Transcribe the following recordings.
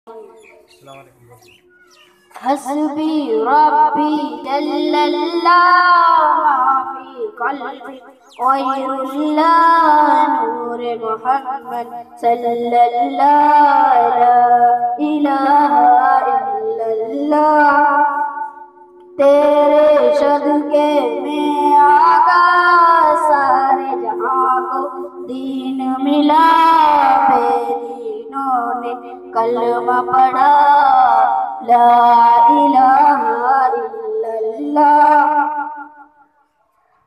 السلام علیکم. حسبی ربی جل اللہ ما فی قلبی غیر اللہ نور محمد صلی اللہ لا الہ الا اللہ. تیرے صدقے میں آقا سارے جہاں کو دین ملا. بے دینوں نے کلمہ پڑھا لا الہ الا اللہ.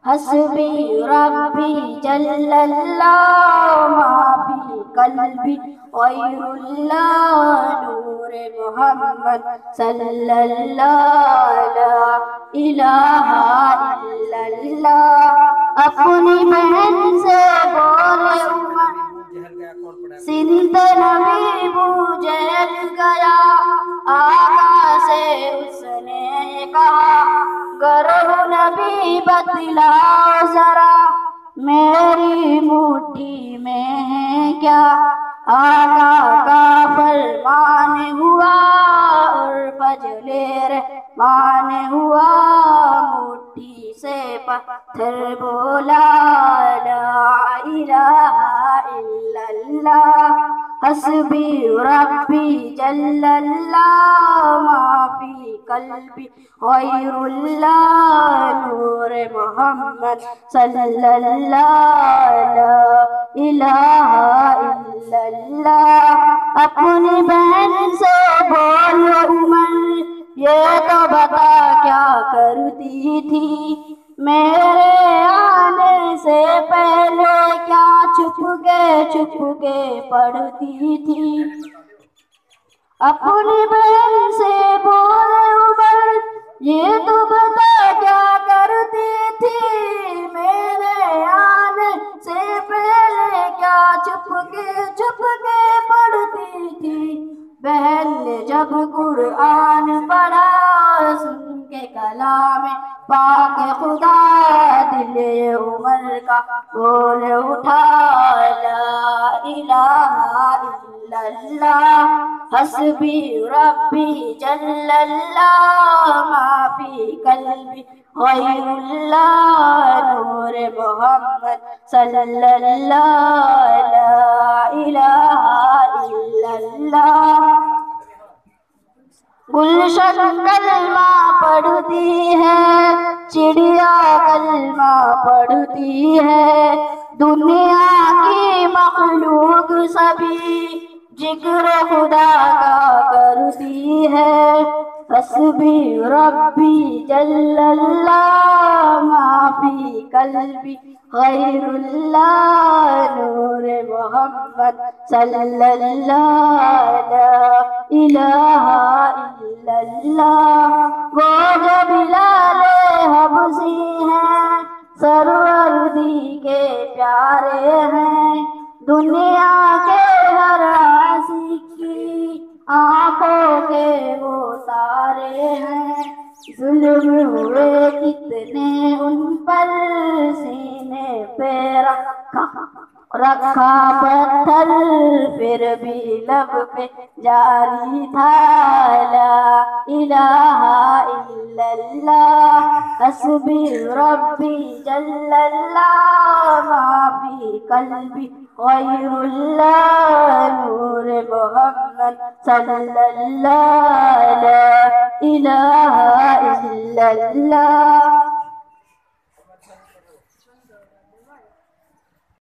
حسبی ربی جل اللہ ما فی قلبی غیر اللہ نور محمد صلی اللہ لا الہ الا اللہ. اپنی بہن سے بولے سندھ نبی بوجھل گیا. آقا سے اس نے کہا گرو نبی بتلاؤ ذرا میری مٹھی میں ہے کیا. آقا کا فرمان ہوا اور فضلِ رحمان ہوا. مٹھی سے پتھر بولا لا الہ الا اللہ. حسبی ربی جل اللہ ما فی قلبی غیر اللہ نور محمد صلی اللہ لا الہ الا اللہ. اپنی بہن سے بولو عمر یہ تو بتا کیا کرتی تھی میرے آنے سے پہلے کیا چھپ کے پڑھتی تھی. اپنی بہن سے بولے عمر یہ تو بتا کیا کرتی تھی میرے آنے سے پہلے کیا چھپ کے پڑھتی تھی. بہن نے جب قرآن پڑھا سن کے کلام پاک خدا دل عمر کا بول اٹھا لا الہ الا اللہ. حسبی ربی جل اللہ ما فی قلبی غیر اللہ نور محمد صلی اللہ لا الہ الا اللہ. گلشن کلمہ پڑھتی ہے چڑیا کلمہ پڑھتی ہے. دنیا کی مخلوق سبھی ذکر خدا کا کرتی ہے. حسبی ربی جل اللہ ما فی قلبی غیر اللہ نور محمد صلی اللہ لا الہ الا اللہ. وہ جو بلال حبشی ہیں سروردی کے پیارے ہیں. دنیا کے ہر عاشق کی آنکھوں کے وہ تارے ہیں. ظلم ہوئے کتنے ان پر سینے پہ رکھا پتھر پھر بھی لب پہ جاری تھا لا الہ الا اللہ. حسبی ربی جل اللہ ما فی قلبی غیر اللہ نور محمد صلی اللہ لا الہ الا اللہ.